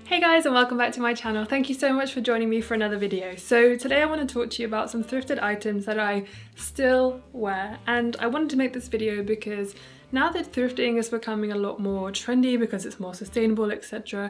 Hey guys, and welcome back to my channel. Thank you so much for joining me for another video. So today I want to talk to you about some thrifted items that I still wear, and I wanted to make this video because now that thrifting is becoming a lot more trendy because it's more sustainable, etc.,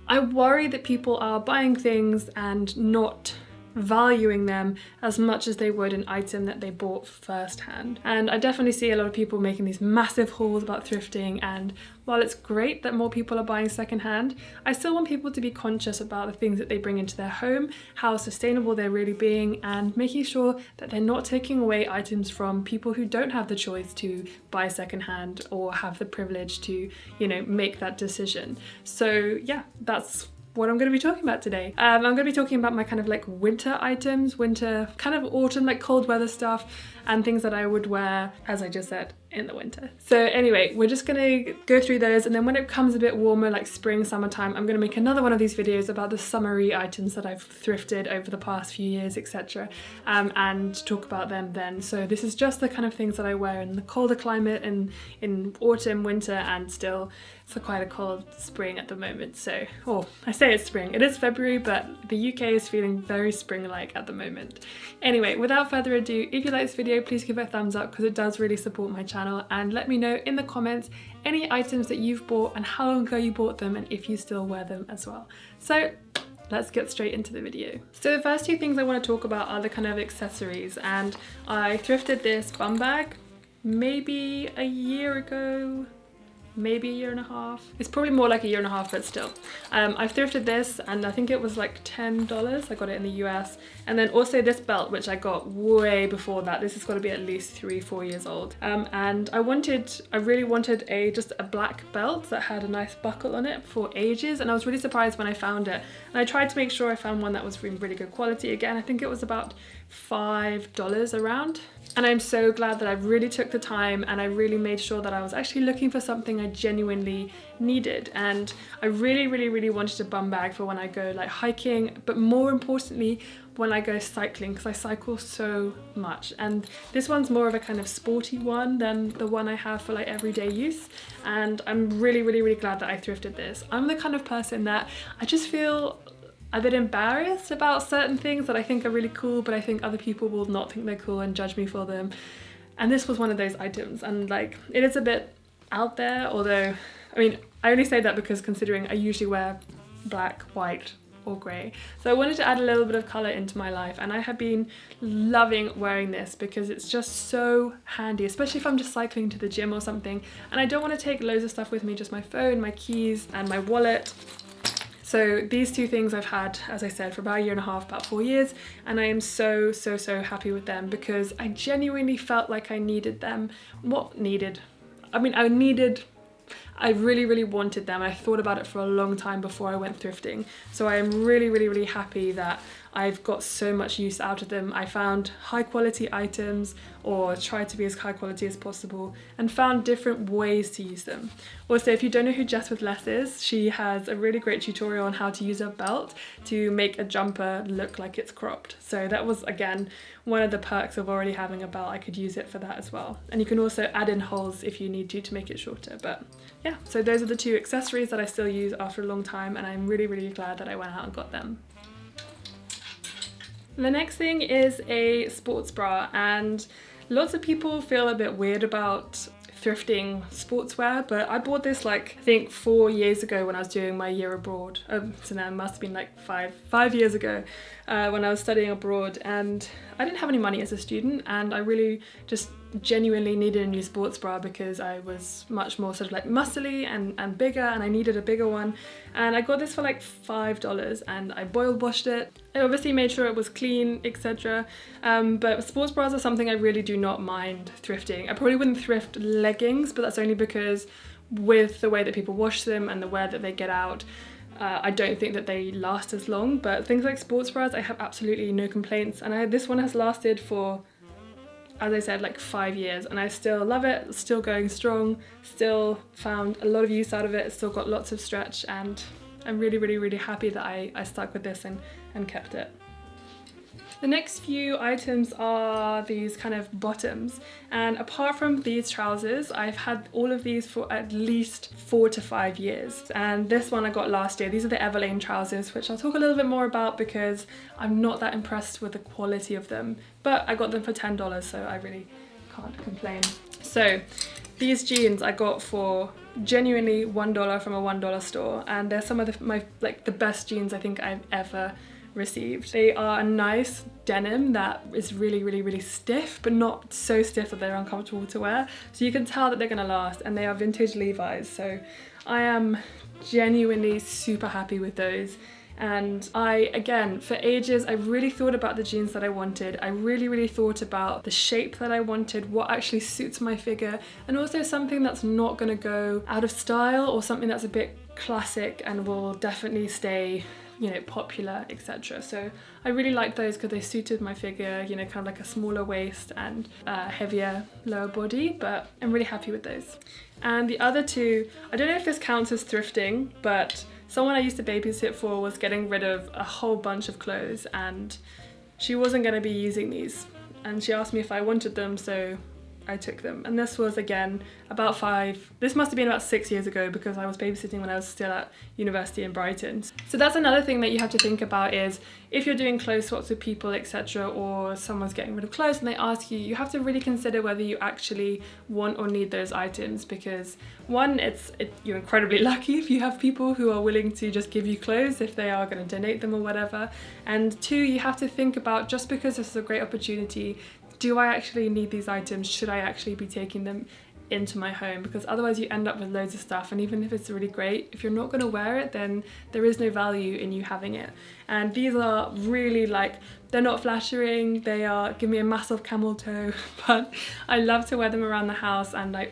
I worry that people are buying things and not valuing them as much as they would an item that they bought firsthand. And I definitely see a lot of people making these massive hauls about thrifting, and while it's great that more people are buying secondhand, I still want people to be conscious about the things that they bring into their home, how sustainable they're really being, and making sure that they're not taking away items from people who don't have the choice to buy secondhand or have the privilege to, make that decision. So yeah, that's what I'm going to be talking about today. I'm going to be talking about my kind of like winter items, winter, kind of autumn, like cold weather stuff, and things that I would wear, as I just said, in the winter. So anyway, we're just going to go through those, and then when it comes a bit warmer, like spring, summertime, I'm going to make another one of these videos about the summery items that I've thrifted over the past few years, etc., and talk about them then. So this is just the kind of things that I wear in the colder climate and in autumn, winter, and still it's quite a cold spring at the moment. So, I say it's spring, it is February, but the UK is feeling very spring-like at the moment. Anyway, without further ado, if you like this video, please give it a thumbs up because it does really support my channel, and let me know in the comments any items that you've bought and how long ago you bought them and if you still wear them as well. So let's get straight into the video. So the first two things I want to talk about are the kind of accessories, and I thrifted this bum bag maybe a year ago, maybe a year and a half. It's probably more like a year and a half, but still. I've thrifted this and I think it was like $10. I got it in the US. And then also this belt, which I got way before that. This has got to be at least 3-4 years old. And I really wanted just a black belt that had a nice buckle on it for ages. And I was really surprised when I found it. And I tried to make sure I found one that was in really good quality. Again, I think it was about $5 around. And I'm so glad that I really took the time and I really made sure that I was actually looking for something I genuinely needed. And I really wanted a bum bag for when I go like hiking, but more importantly when I go cycling, because I cycle so much. And this one's more of a kind of sporty one than the one I have for like everyday use. And I'm really glad that I thrifted this. I'm the kind of person that I just feel a bit embarrassed about certain things that I think are really cool, but I think other people will not think they're cool and judge me for them. And this was one of those items, and like it is a bit out there, although I only say that because considering I usually wear black, white or grey. So I wanted to add a little bit of colour into my life, and I have been loving wearing this because it's just so handy, especially if I'm just cycling to the gym or something and I don't want to take loads of stuff with me, just my phone, my keys and my wallet. So these two things I've had, as I said, for about a year and a half, about 4 years, and I am so happy with them because I genuinely felt like I needed them. I really wanted them. I thought about it for a long time before I went thrifting. So I am really happy that I've got so much use out of them. I found high quality items, or tried to be as high quality as possible, and found different ways to use them. Also, if you don't know who Jess with Less is, she has a really great tutorial on how to use a belt to make a jumper look like it's cropped. So that was, again, one of the perks of already having a belt. I could use it for that as well. And you can also add in holes if you need to make it shorter. But yeah, so those are the two accessories that I still use after a long time, and I'm really glad that I went out and got them. The next thing is a sports bra, and lots of people feel a bit weird about thrifting sportswear, but I bought this like I think 4 years ago when I was doing my year abroad. So now it must have been like five years ago when I was studying abroad, and I didn't have any money as a student, and I really just genuinely needed a new sports bra because I was much more sort of like muscly and bigger, and I needed a bigger one. And I got this for like $5 and I boil washed it. I obviously made sure it was clean, etc. But sports bras are something I really do not mind thrifting. I probably wouldn't thrift leggings, but that's only because with the way that people wash them and the way that they get out, I don't think that they last as long. But things like sports bras, I have absolutely no complaints, and this one has lasted for, as I said, like 5 years, and I still love it. It's still going strong, still found a lot of use out of it. It's still got lots of stretch, and I'm really happy that I stuck with this and kept it. The next few items are these kind of bottoms, and apart from these trousers, I've had all of these for at least 4 to 5 years, and this one I got last year. These are the Everlane trousers, which I'll talk a little bit more about because I'm not that impressed with the quality of them, but I got them for $10, so I really can't complain. So these jeans I got for genuinely $1 from a $1 store, and they're some of the best jeans I think I've ever received. They are a nice denim that is really stiff, but not so stiff that they're uncomfortable to wear. So you can tell that they're gonna last, and they are vintage Levi's. So I am genuinely super happy with those. And again, for ages, I really thought about the jeans that I wanted. I really thought about the shape that I wanted, what actually suits my figure, and also something that's not gonna go out of style or something that's a bit classic and will definitely stay, you know, popular, etc. So I really liked those because they suited my figure, you know, kind of like a smaller waist and heavier lower body, but I'm really happy with those. And the other two, I don't know if this counts as thrifting, but someone I used to babysit for was getting rid of a whole bunch of clothes, and she wasn't going to be using these, and she asked me if I wanted them, so I took them. And this was again this must have been about 6 years ago, because I was babysitting when I was still at university in Brighton. So that's another thing that you have to think about, is if you're doing clothes swaps with people, etc., or someone's getting rid of clothes and they ask you, you have to really consider whether you actually want or need those items, because one, you're incredibly lucky if you have people who are willing to just give you clothes if they are going to donate them or whatever, and two, you have to think about, just because this is a great opportunity, do I actually need these items? Should I actually be taking them into my home? Because otherwise you end up with loads of stuff, and even if it's really great, if you're not going to wear it, then there is no value in you having it. And these are really, like, they're not flattering, they are give me a massive camel toe, but I love to wear them around the house, and I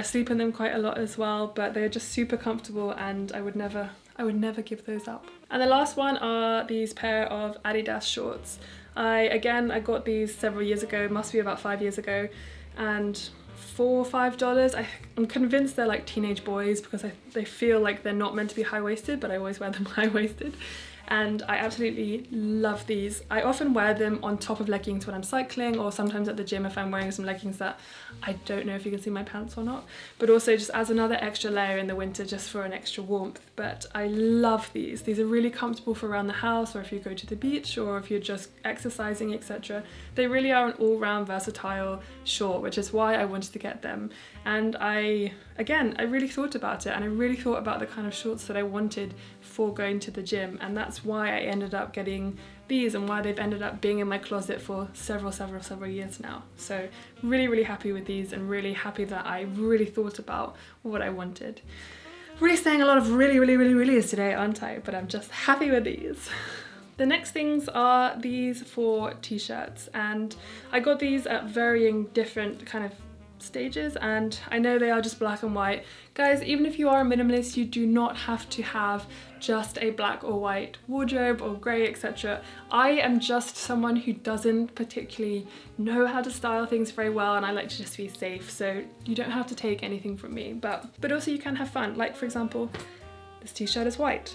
sleep in them quite a lot as well, but they're just super comfortable, and I would never give those up. And the last one are these pair of Adidas shorts. I got these several years ago, must be about 5 years ago, and $4 or $5. I'm convinced they're like teenage boys, because they feel like they're not meant to be high-waisted, but I always wear them high-waisted. And I absolutely love these. I often wear them on top of leggings when I'm cycling, or sometimes at the gym if I'm wearing some leggings that I don't know if you can see my pants or not, but also just as another extra layer in the winter, just for an extra warmth. But I love these. These are really comfortable for around the house, or if you go to the beach, or if you're just exercising, etc. They really are an all-round versatile short, which is why I wanted to get them. And I really thought about it, and I really thought about the kind of shorts that I wanted for going to the gym, and that's why I ended up getting these, and why they've ended up being in my closet for several years now. So really happy with these, and really happy that I really thought about what I wanted. Really saying a lot of really today, aren't I? But I'm just happy with these. The next things are these 4 t-shirts, and I got these at varying different kind of stages, and I know they are just black and white. Guys, even if you are a minimalist, you do not have to have just a black or white wardrobe, or grey, etc. I am just someone who doesn't particularly know how to style things very well, and I like to just be safe, so you don't have to take anything from me, but also you can have fun. Like, for example, this t-shirt is white,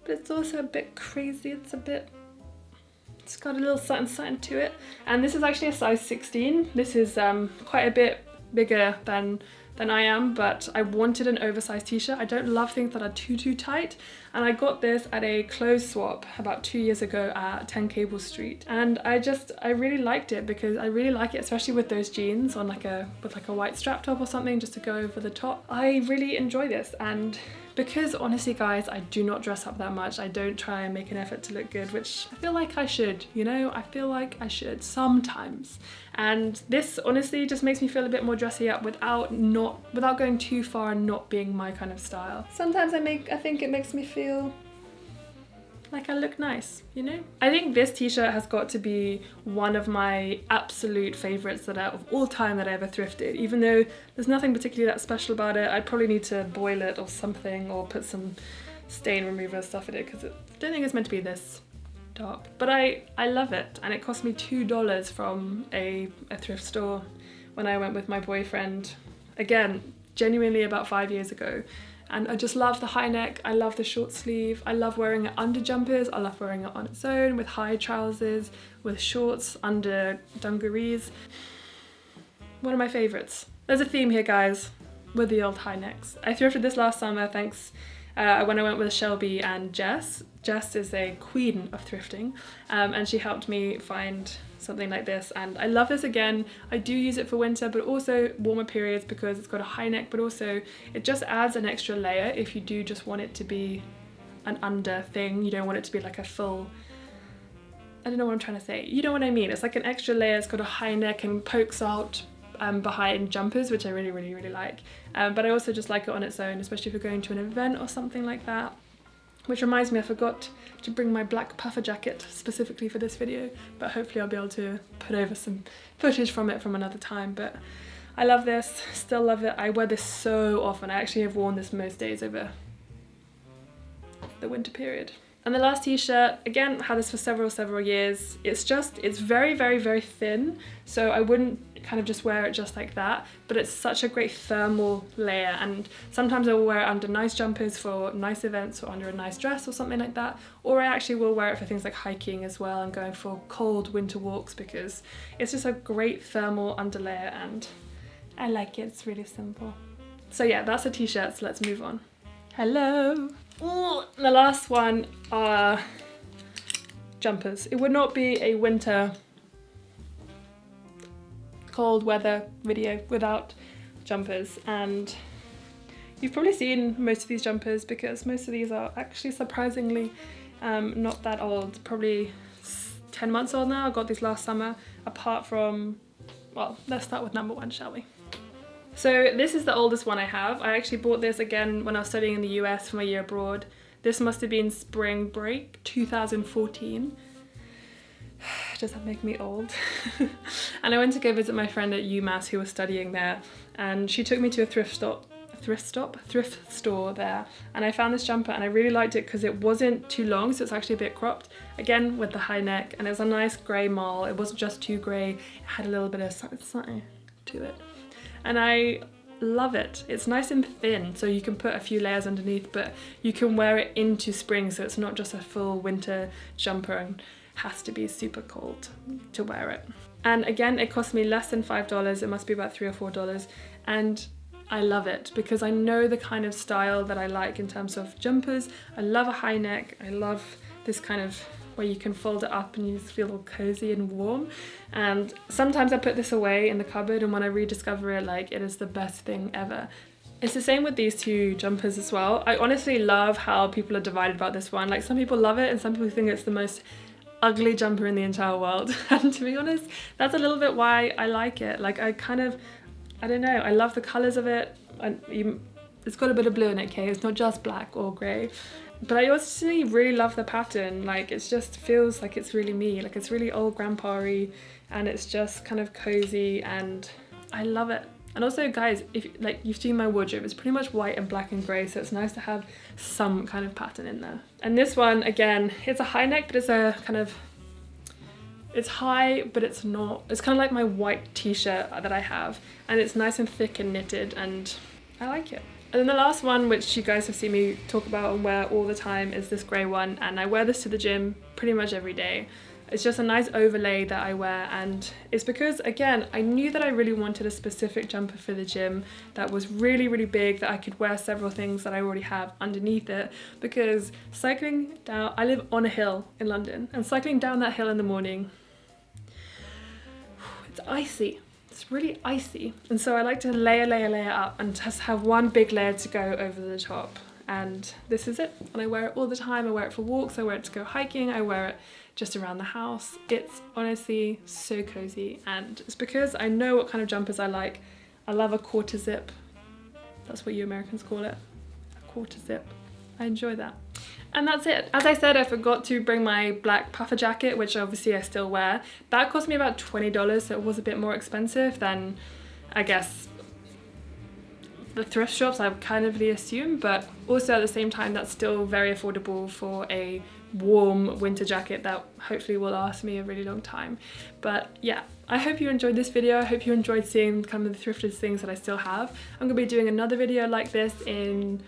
but it's also a bit crazy. It's got a little something to it, and this is actually a size 16. This is quite a bit bigger than I am, but I wanted an oversized t-shirt. I don't love things that are too tight, and I got this at a clothes swap about 2 years ago at 10 Cable Street, and I really liked it, because I really like it, especially with those jeans on with a white strap top or something, just to go over the top. I really enjoy this, and because honestly guys, I do not dress up that much. I don't try and make an effort to look good, which I feel like I should, you know? I feel like I should sometimes. And this honestly just makes me feel a bit more dressy up without going too far and not being my kind of style. Sometimes I think it makes me feel like I look nice, you know? I think this t-shirt has got to be one of my absolute favorites of all time that I ever thrifted. Even though there's nothing particularly that special about it, I'd probably need to boil it or something, or put some stain remover stuff in it, because I don't think it's meant to be this dark. But I love it, and it cost me $2 from a thrift store when I went with my boyfriend. Again, genuinely about 5 years ago. and I just love the high neck, I love the short sleeve, I love wearing it under jumpers, I love wearing it on its own with high trousers, with shorts, under dungarees. One of my favourites. There's a theme here, guys, with the old high necks. I thrifted this last summer thanks when I went with Shelby and Jess. Jess is a queen of thrifting, and she helped me find something like this, and I love this again. I do use it for winter but also warmer periods because it's got a high neck, but also it just adds an extra layer if you do just want it to be an under thing. You don't want it to be like a full, I don't know what I'm trying to say, you know what I mean. It's like an extra layer, it's got a high neck and pokes out behind jumpers, which I really like, but I also just like it on its own, especially if you're going to an event or something like that. Which reminds me, I forgot to bring my black puffer jacket specifically for this video, but hopefully I'll be able to put over some footage from it from another time. But I love this, still love it. I wear this so often. I actually have worn this most days over the winter period. And the last t-shirt, again, had this for several years. It's very thin, so I wouldn't kind of just wear it just like that, but it's such a great thermal layer, and sometimes I will wear it under nice jumpers for nice events or under a nice dress or something like that, or I actually will wear it for things like hiking as well and going for cold winter walks, because it's just a great thermal underlayer and I like it. It's really simple. So yeah, that's the t-shirts. Let's move on. Hello. Ooh, the last one are jumpers. It would not be a winter cold weather video without jumpers, and you've probably seen most of these jumpers because most of these are actually surprisingly not that old, probably 10 months old now. I got these last summer, apart from, well, let's start with number one, shall we? So this is the oldest one I have. I actually bought this again when I was studying in the US for my year abroad. This must have been spring break 2014. Does that make me old? And I went to go visit my friend at UMass who was studying there, and she took me to a thrift store there, and I found this jumper and I really liked it because it wasn't too long, so it's actually a bit cropped, again with the high neck, and it was a nice grey mall. It wasn't just too grey, it had a little bit of something to it, and I love it. It's nice and thin, so you can put a few layers underneath, but you can wear it into spring, so it's not just a full winter jumper and has to be super cold to wear it. And again, it cost me less than $5. It must be about $3 or $4, and I love it because I know the kind of style that I like in terms of jumpers. I love a high neck. I love this kind of where you can fold it up and you just feel all cozy and warm. And sometimes I put this away in the cupboard, and when I rediscover it, like, it is the best thing ever. It's the same with these two jumpers as well. I honestly love how people are divided about this one. Like, some people love it and some people think it's the most ugly jumper in the entire world, and to be honest, that's a little bit why I like it. Like, I don't know, I love the colours of it, and it's got a bit of blue in it, okay? It's not just black or grey, but I also really love the pattern. Like, it just feels like it's really me, like it's really old grandpa-y, and it's just kind of cozy, and I love it. And also, guys, if like you've seen my wardrobe, it's pretty much white and black and grey, so it's nice to have some kind of pattern in there. And this one, again, it's a high neck, but it's a kind of, it's high, but it's not. It's kind of like my white t-shirt that I have, and it's nice and thick and knitted, and I like it. And then the last one, which you guys have seen me talk about and wear all the time, is this grey one, and I wear this to the gym pretty much every day. It's just a nice overlay that I wear, and it's because, again, I knew that I really wanted a specific jumper for the gym that was really big, that I could wear several things that I already have underneath it, because cycling down, I live on a hill in London, and cycling down that hill in the morning, it's icy. It's really icy, and so I like to layer up and just have one big layer to go over the top, and this is it. And I wear it all the time. I wear it for walks, I wear it to go hiking, I wear it just around the house. It's honestly so cozy, and it's because I know what kind of jumpers I like. I love a quarter zip. That's what you Americans call it, a quarter zip. I enjoy that. And that's it. As I said, I forgot to bring my black puffer jacket, which obviously I still wear. That cost me about $20, so it was a bit more expensive than, I guess, the thrift shops, I would kind of assume, but also at the same time, that's still very affordable for a warm winter jacket that hopefully will last me a really long time. But yeah, I hope you enjoyed this video. I hope you enjoyed seeing kind of the thrifted things that I still have. I'm gonna be doing another video like this in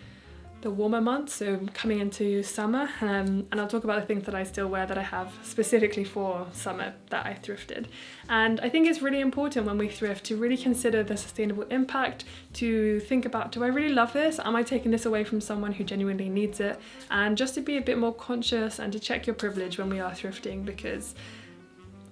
the warmer months, so coming into summer, and I'll talk about the things that I still wear that I have specifically for summer that I thrifted. And I think it's really important when we thrift to really consider the sustainable impact, to think about, do I really love this? Am I taking this away from someone who genuinely needs it? And just to be a bit more conscious and to check your privilege when we are thrifting, because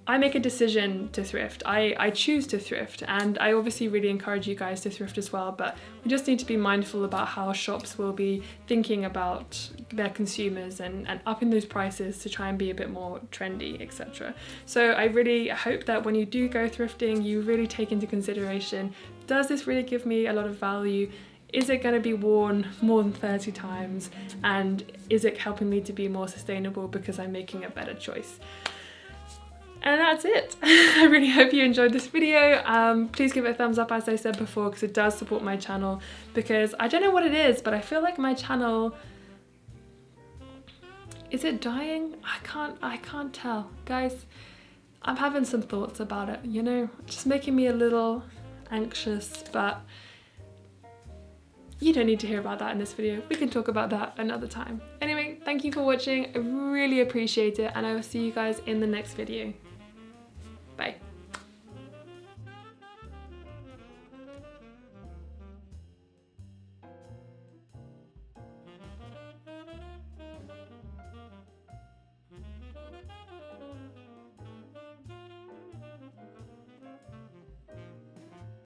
I make a decision to thrift. I choose to thrift, and I obviously really encourage you guys to thrift as well, but we just need to be mindful about how shops will be thinking about their consumers and upping those prices to try and be a bit more trendy, etc. So I really hope that when you do go thrifting, you really take into consideration, does this really give me a lot of value? Is it going to be worn more than 30 times? And is it helping me to be more sustainable because I'm making a better choice? And that's it. I really hope you enjoyed this video. Please give it a thumbs up, as I said before, because it does support my channel, because I don't know what it is, but I feel like my channel, is it dying? I can't tell. Guys, I'm having some thoughts about it, you know, just making me a little anxious, but you don't need to hear about that in this video. We can talk about that another time. Anyway, thank you for watching. I really appreciate it, and I will see you guys in the next video.